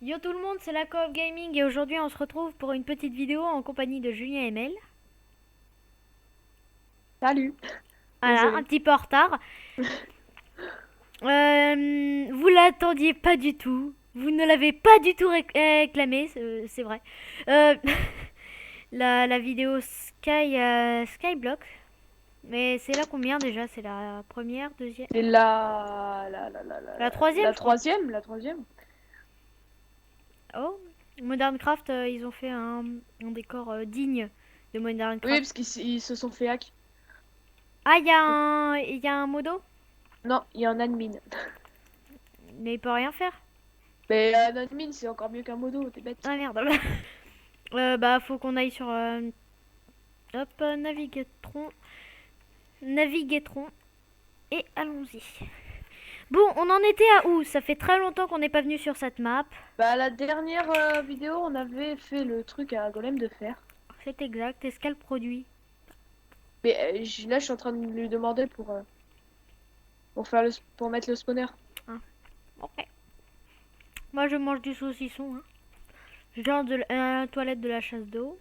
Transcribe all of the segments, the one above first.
Yo tout le monde, c'est la Coop Gaming et aujourd'hui on se retrouve pour une petite vidéo en compagnie de Julien et Mel. Salut. Voilà, un Désolée. petit peu en retard. Vous l'attendiez pas du tout. Vous ne l'avez pas du tout réclamé, c'est vrai. Euh, la vidéo Skyblock. Mais c'est la combien déjà? C'est la première, deuxième? C'est La troisième la je crois. troisième, la troisième. Oh, Modern Craft, ils ont fait un décor digne de Modern Oui, Craft. parce qu'ils se sont fait hack. Ah, il y a un modo? Non, il y a un admin. Mais il peut rien faire. Mais un admin, c'est encore mieux qu'un modo, t'es bête. Ah merde. Bah faut qu'on aille sur hop, Navigatron et allons-y. Bon, on en était à où? Ça fait très longtemps qu'on n'est pas venu sur cette map. Bah, la dernière vidéo, on avait fait le truc à Golem de fer. C'est exact. Est-ce qu'elle produit? Mais là, je suis en train de lui demander pour faire pour mettre le spawner. Ah, ok. Moi je mange du saucisson. Hein. Je dors de la toilette de la chasse d'eau.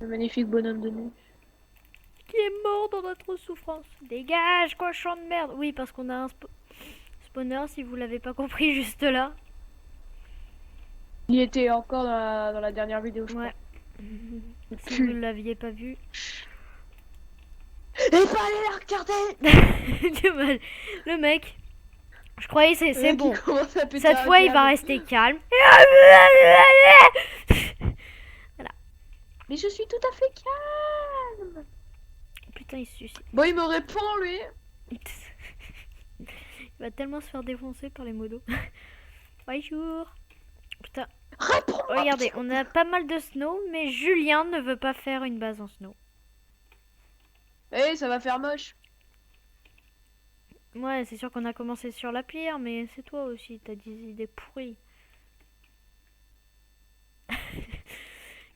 Le magnifique bonhomme de neige. Qui est mort dans notre souffrance. Dégage, cochon de merde. Oui, parce qu'on a un spawner, si vous l'avez pas compris juste là. Il était encore dans la dernière vidéo, je Ouais. crois. Si vous ne l'aviez pas vu. Et pas aller la regarder! Le mec, je croyais Le c'est mec, il bon. commence à péter Cette un fois, il va câble. rester calme. Voilà. Mais je suis tout à fait calme. Putain, il se suicide. Bon, il me répond, lui. Il va tellement se faire défoncer par les modos. Bonjour. Putain. Réponds-moi, Regardez, putain. on a pas mal de snow, mais Julien ne veut pas faire une base en snow. Eh, ça va faire moche. Ouais, c'est sûr qu'on a commencé sur la pierre, mais c'est toi aussi, t'as des idées pourries.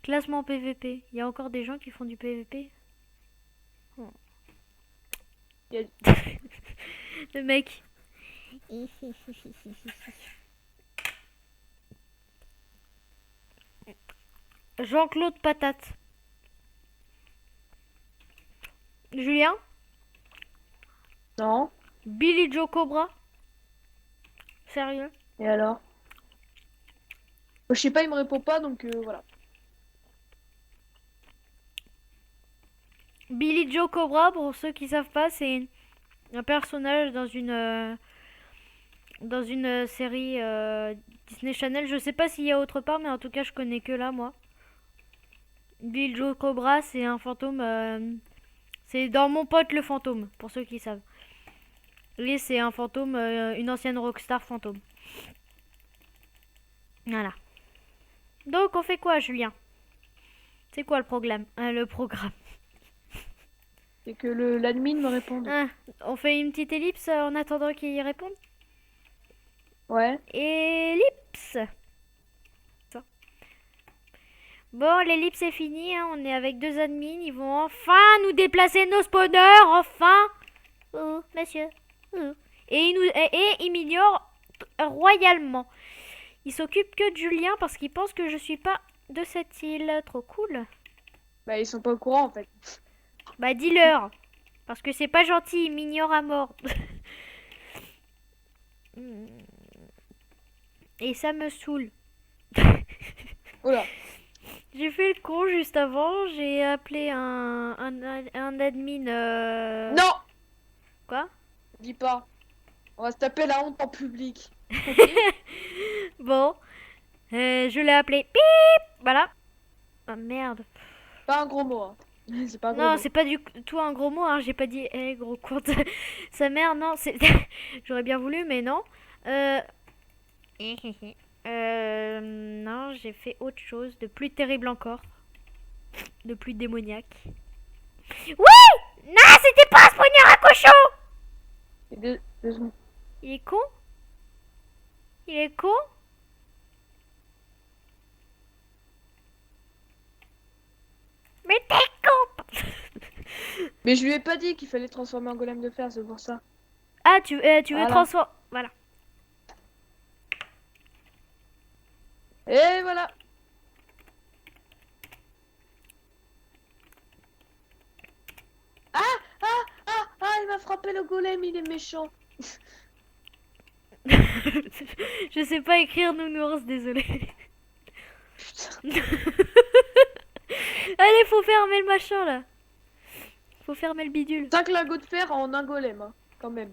Classement PVP. Il y a encore des gens qui font du PVP? Oh. Il y a- Le mec. Jean-Claude Patate. Julien? Non. Billy Joe Cobra? Sérieux? Et alors? Je sais pas, il me répond pas, donc voilà. Billy Joe Cobra, pour ceux qui savent pas, c'est un personnage dans une série Disney Channel. Je sais pas s'il y a autre part, mais en tout cas, je connais que là, moi. Billy Joe Cobra, c'est un fantôme. C'est dans Mon pote le fantôme, pour ceux qui savent. Lui, c'est un fantôme, une ancienne rockstar fantôme. Voilà. Donc, on fait quoi, Julien? C'est quoi le programme? Le programme. C'est que l'admin me réponde. Ah, on fait une petite ellipse en attendant qu'il réponde. Ouais. Ellipse. Ça. Bon, l'ellipse est finie. Hein. On est avec deux admins. Ils vont enfin nous déplacer nos spawners. Enfin. Oh, monsieur. Oh. Et ils m'ignorent royalement. Ils s'occupent que de Julien parce qu'ils pensent que je suis pas de cette île. Trop cool. Bah, ils sont pas au courant, en fait. Bah, dis-leur. Parce que c'est pas gentil. Ils m'ignorent à mort. Et ça me saoule. Oula. J'ai fait le con juste avant. J'ai appelé un admin. Non! Quoi? Dis pas. On va se taper la honte en public. Ok? Bon. Je l'ai appelé. Pip! Voilà. Ah merde. Pas un gros mot, hein. C'est pas un gros Non, mot. c'est pas du tout un gros mot. Hein. J'ai pas dit, gros compte. Sa mère, non. J'aurais bien voulu, mais non. Euh. Non, j'ai fait autre chose de plus terrible encore. De plus démoniaque. Oui! Non, c'était pas un spawner à cochon! Et deux secondes. Il est con? Il est con? Mais t'es con! Mais je lui ai pas dit qu'il fallait transformer en golem de fer, c'est pour ça. Ah, tu veux Voilà. transformer. Voilà. Et voilà. Il m'a frappé le golem, il est méchant. Je sais pas écrire nounours, désolé. Putain. Allez, faut fermer le machin là. Faut fermer le bidule. 5 lingots de fer en un golem, hein, quand même.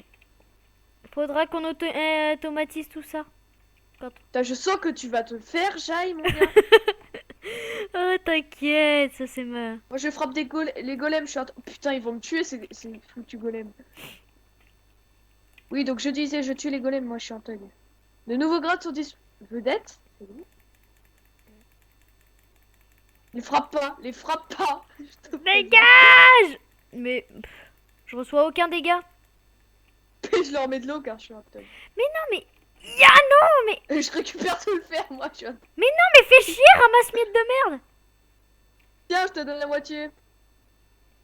Faudra qu'on automatise tout ça. Putain, je sens que tu vas te faire, Jaille, mon gars. Oh, t'inquiète, ça c'est ma. Moi, je frappe les golems, je suis putain, ils vont me tuer, ces foutus golems. Oui, donc je disais, je tue les golems, moi, je suis en thug. De nouveaux grades sont vedettes. Les frappe pas, les frappe pas. Je te préviens. Dégage! Mais je reçois aucun dégât. Je leur mets de l'eau car je suis un thug. Mais non, mais. Ya non, mais. Je récupère tout le fer, moi, je suis un... Mais non, mais fais chier, ramasse-miettes de merde! Tiens, je te donne la moitié.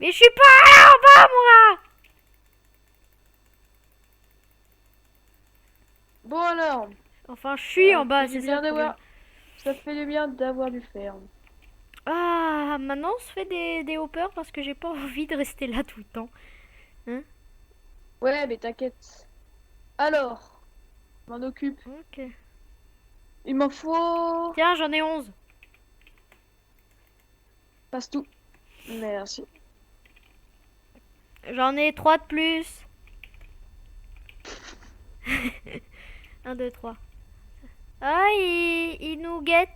Mais je suis pas là en bas, moi! Bon alors. Enfin, je suis en bas, c'est ça. bien le problème. Ça fait du bien d'avoir du fer. Ah, maintenant on se fait des hoppers parce que j'ai pas envie de rester là tout le temps. Ouais, mais t'inquiète. Alors, je m'en occupe. Ok. Il m'en faut... Tiens, j'en ai 11. Passe tout. Merci. J'en ai 3 de plus. 1, 2, 3. Ah, il nous guette.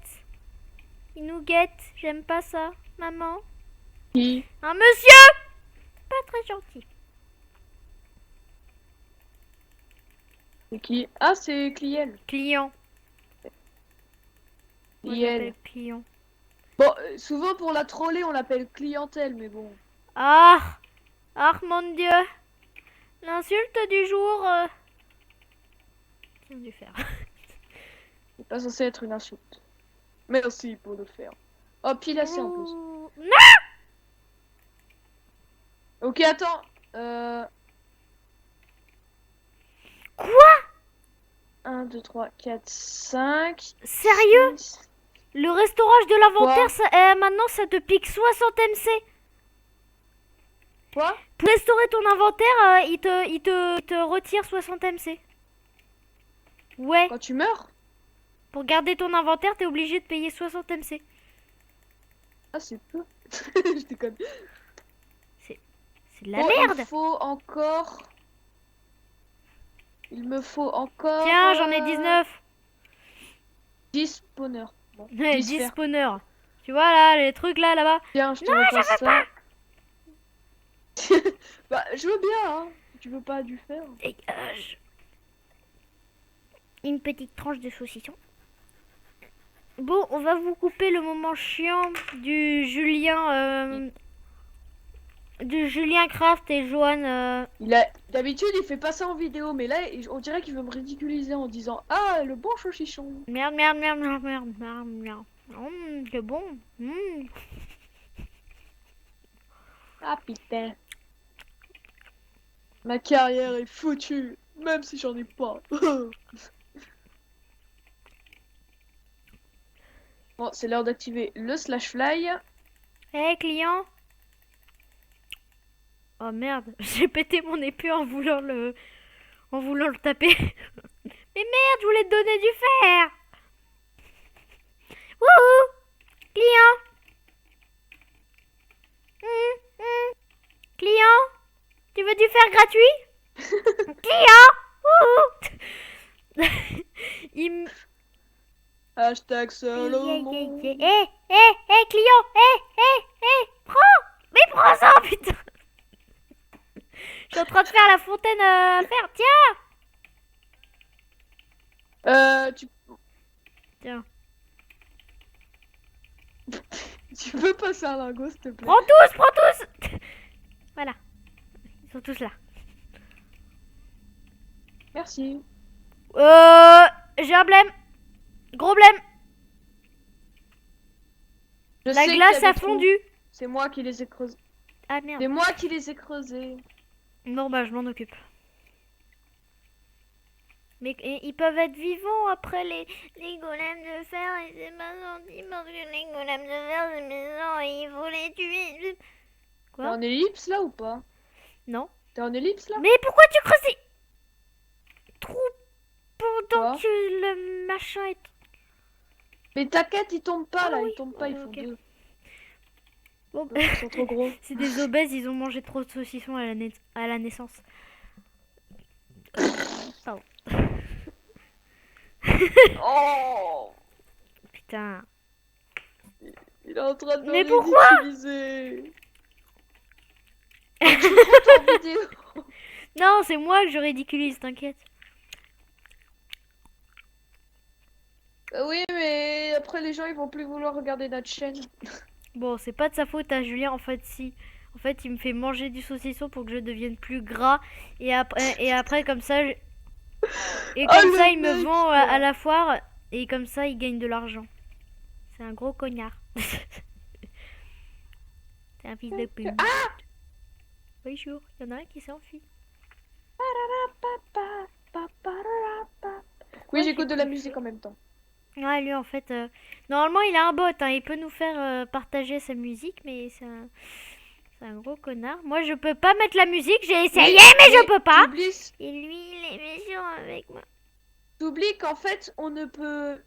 Il nous guette. J'aime pas ça, maman. Qui? Un monsieur! Pas très gentil. C'est qui? Ah, c'est Cliel. Client. Moi, Cliel. j'appelle client. Bon, souvent pour la troller, on l'appelle clientèle, mais bon. Ah! Ah, mon Dieu! L'insulte du jour. Tiens, du fer. C'est pas censé être une insulte. Merci pour le faire. Oh, pile assez en plus. Non! Ok, attends. Quoi? 1, 2, 3, 4, 5. Sérieux? 6. Le restaurage de l'inventaire, Quoi? maintenant ça te pique 60 MC. Quoi? Pour restaurer ton inventaire, il te retire 60 MC. Ouais, Quand tu meurs? pour garder ton inventaire, t'es obligé de payer 60 MC. Ah, c'est peu. Je déconne. C'est de la Bon, merde. Il me faut encore... Tiens, j'en ai 19. 10 spawners. Bon, 10 10 fer. spawners. Tu vois là, les trucs là-bas. Tiens, je te Non, repasse ça. Bah, je veux bien, hein. Si tu veux pas du fer. Dégage. Une petite tranche de saucisson. Bon, on va vous couper le moment chiant du Julien Craft et Johan. D'habitude, il fait pas ça en vidéo, mais là, on dirait qu'il veut me ridiculiser en disant ah, le bon saucisson. Merde, merde, merde, merde, merde, merde, merde. C'est bon. Ah putain. Ma carrière est foutue, même si j'en ai pas. Bon, c'est l'heure d'activer le slash fly. Hé, client. Oh merde, j'ai pété mon épée en voulant le taper. Mais merde, je voulais te donner du fer. Wouhou, client. Client, tu veux du fer gratuit? Client. Wouhou. Il me... Hashtag seul au monde. Hé, client, prends. Mais prends ça, putain. Je suis en train de faire la fontaine à faire. Tiens. Tiens. Tu peux passer un lingot, s'il te plaît? Prends tous. Voilà. Ils sont tous là. Merci. J'ai un blême. Gros blême. Je La sais glace qu'il y a a des trous. fondu. C'est moi qui les ai creusés. Ah merde. C'est moi qui les ai creusés. Non, bah je m'en occupe. Mais ils peuvent être vivants après les golems de fer et c'est pas gentil parce que les golems de fer c'est méchant et il faut les tuer. T'es Quoi? en ellipse là ou pas? Non. T'es en ellipse là? Mais pourquoi tu creuses trop pendant Quoi? que le machin est... Mais t'inquiète, ils tombent pas Ah là, oui. ils tombent pas, ils font Ok. deux. Bon, Ils sont trop gros. c'est des obèses, ils ont mangé trop de saucissons à la naissance. Pardon. Oh! Putain. Il est en train de me Mais pourquoi? ridiculiser. Tu me prends en vidéo. Non, c'est moi que je ridiculise, t'inquiète. Oui, mais après les gens ils vont plus vouloir regarder notre chaîne. Bon, c'est pas de sa faute à Julien, en fait, si. En fait, il me fait manger du saucisson pour que je devienne plus gras. Et après comme ça, et Oh, comme le ça, il me mec, vend quoi. à la foire. Et comme ça, il gagne de l'argent. C'est un gros cognard. C'est un fils de pute. Oui, chaud. Il y en a un qui s'est enfui. Oui, j'écoute de la musique en même temps. Ouais, lui, en fait, normalement, il a un bot. Hein. Il peut nous faire partager sa musique, mais c'est un gros connard. Moi, je peux pas mettre la musique. J'ai essayé, mais je peux pas. Et lui, il est méchant avec moi. T'oublies qu'en fait, on ne peut.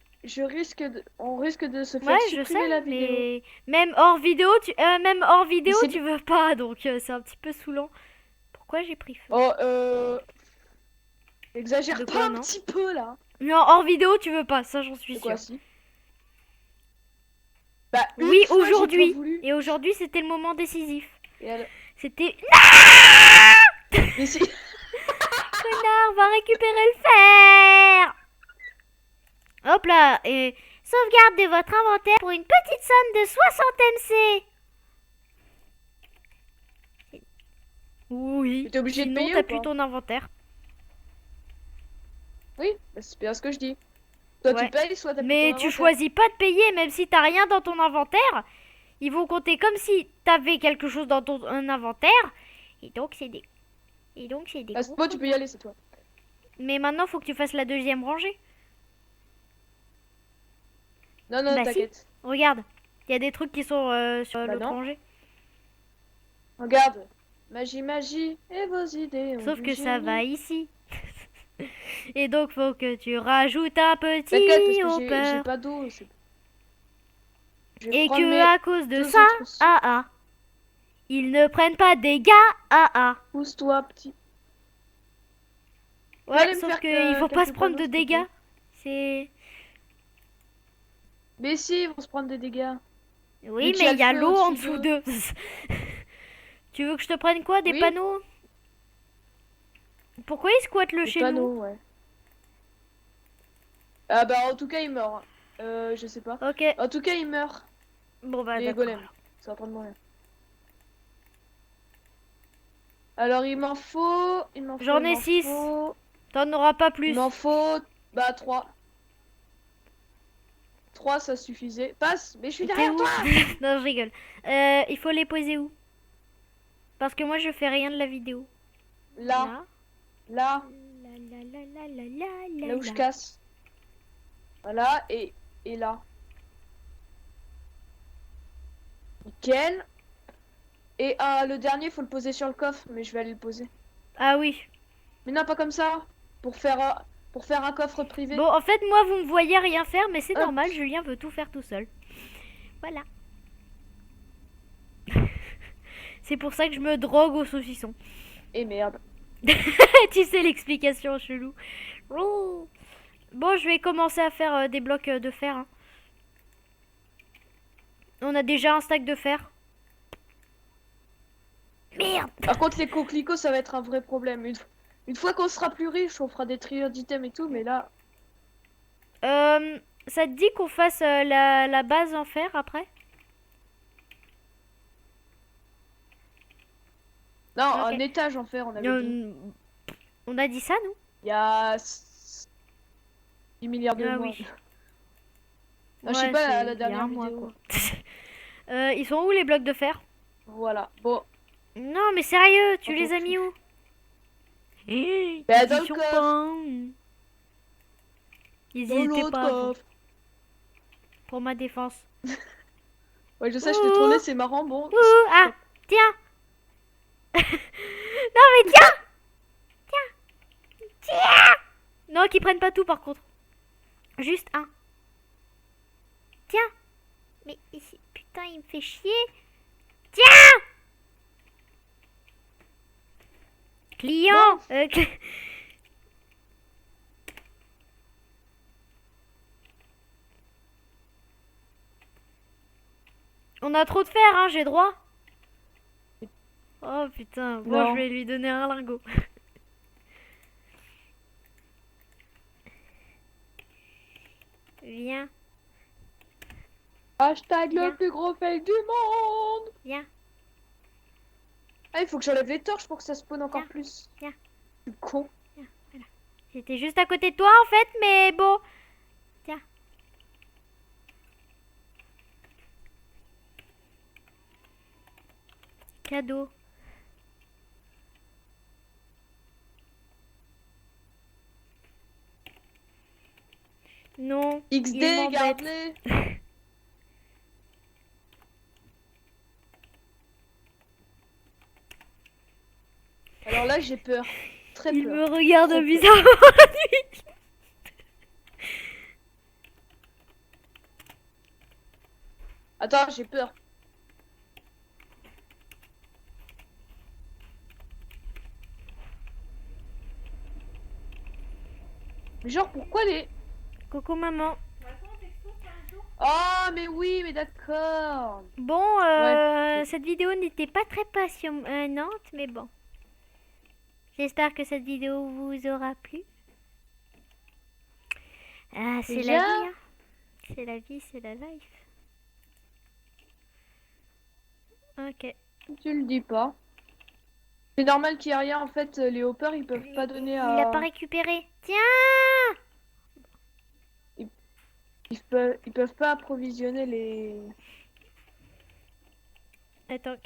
On risque de se faire Ouais, je supprimer sais, la vidéo. mais même hors vidéo, c'est- tu veux pas, donc c'est un petit peu saoulant. Pourquoi j'ai pris feu? Oh, exagère De pas quoi, un non? petit peu là. Non, hors vidéo, tu veux pas, ça j'en suis De quoi, sûre. si? Bah, Oui, une fois, j'ai pas aujourd'hui. voulu. Et aujourd'hui, c'était le moment décisif. Et elle- C'était... Mais si- Connard, va récupérer le fer. Hop là, et sauvegarde de votre inventaire pour une petite somme de 60 MC. Oui, Mais t'es obligé de sinon payer t'as ou plus pas? ton inventaire. Oui, bah, c'est bien ce que je dis. Soit Ouais. tu payes, soit t'as plus Mais ton tu inventaire. choisis pas de payer, même si t'as rien dans ton inventaire. Ils vont compter comme si t'avais quelque chose dans ton inventaire. Et donc c'est des... Ah, c'est toi, tu peux y aller, c'est toi. Mais maintenant, faut que tu fasses la deuxième rangée. Non, non, Bah, si. t'inquiète. Regarde, il y a des trucs qui sont sur Bah, l'autre non. rangée. Regarde. Magie, magie, et vos idées. ont Sauf du que ça génie. va ici. Et donc, faut que tu rajoutes un T'inquiète, parce petit que j'ai hopper. pas d'eau. Je vais Et prendre que mes à cause de deux ça, autres aussi. ils ne prennent pas de dégâts, Pousse-toi, petit. Ouais, Allez me sauf faire qu'il faut pas quelques se prendre panneaux, de s'il te plaît. dégâts. C'est... Mais si, ils vont se prendre des dégâts. Oui, Vu mais il qu'il y a le feu l'eau en au-dessus dessous d'eux. Tu veux que je te prenne quoi? Des Oui. panneaux? Pourquoi ils squattent le Les chez panneaux, ouais. Ah bah en tout cas, il meurt. Je sais pas. nous? Ok. En tout cas, il meurt. Bon bah Les d'accord. golems. Ça va pas de mourir. Alors, il m'en faut... J'en ai 6. T'en auras pas plus. Il m'en faut... Bah, 3. 3, ça suffisait. Passe, mais je suis T'es derrière où? toi. Non, je rigole. Il faut les poser où? Parce que moi je fais rien de la vidéo. Là, là, Là là où je casse. Voilà, et là. Nickel. Et le dernier, faut le poser sur le coffre, mais je vais aller le poser. Ah oui. Mais non, pas comme ça. Pour faire un coffre privé. Bon, en fait, moi vous me voyez rien faire, mais c'est Hop. normal. Julien veut tout faire tout seul. Voilà. C'est pour ça que je me drogue au saucisson. Et merde. Tu sais l'explication chelou. Oh. Bon, je vais commencer à faire des blocs de fer. Hein. On a déjà un stack de fer. Merde. Par contre, les coquelicots, ça va être un vrai problème. Une fois qu'on sera plus riche, on fera des trios d'items et tout, mais là... Ça te dit qu'on fasse la base en fer après? Non, Ok. un étage en fer, on avait dit. On a dit ça, nous? Il y a 10 milliards de Ah mois. oui. Non, je sais Ouais, pas, c'est la il y a dernière un mois, vidéo. quoi. Ils sont où les blocs de fer? Voilà. Bon. Non, mais sérieux, tu On les s'en as mis où? Bah, dans le Ils sont coffre. pas. Ils y Dans étaient l'autre pas avant, coffre. pour ma défense. Ouais, je sais, je l'ai tourné, c'est marrant. Bon, Ah, tiens. Non mais tiens. Non, qu'ils prennent pas tout par contre. Juste un. Tiens. Mais putain, il me fait chier. Tiens. Client. On a trop de fer, hein, j'ai droit. Oh putain, bon, Non. je vais lui donner un lingot. Viens, Hashtag Viens. le plus gros fail du monde. viens, Ah, il faut que j'enlève les torches pour que ça spawn encore Viens. plus. Viens. Je suis con. J'étais juste à côté de toi en fait, mais bon. Tiens. Cadeau. Non, il XD, m'embête. garde-les. Alors là, j'ai peur. Très Il peur. me regarde Trop bizarrement. Attends, j'ai peur. Mais genre, pourquoi les... Coucou maman. Ah, mais oui, mais d'accord. Bon, cette vidéo n'était pas très passionnante, mais bon. J'espère que cette vidéo vous aura plu. Ah, c'est la Déjà vie, hein. C'est la vie, c'est la life. Ok. Tu le dis pas. C'est normal qu'il y ait rien, en fait, les hoppers, ils peuvent pas donner Il à... a pas récupéré. Tiens! Ils peuvent pas approvisionner les... Attends.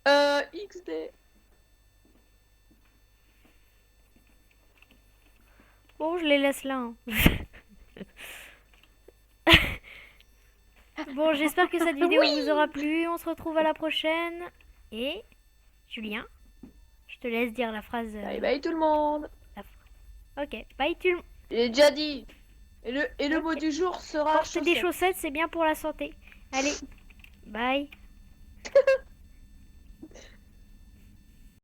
XD. Bon, je les laisse là, hein. Bon, j'espère que cette vidéo Oui. vous aura plu. On se retrouve à la prochaine. Et Julien, je te laisse dire la phrase. Bye bye tout le monde. Ok, bye tout le monde. J'ai déjà dit. Et le mot du jour sera Porter des chaussette. chaussettes, c'est bien pour la santé. Allez, bye.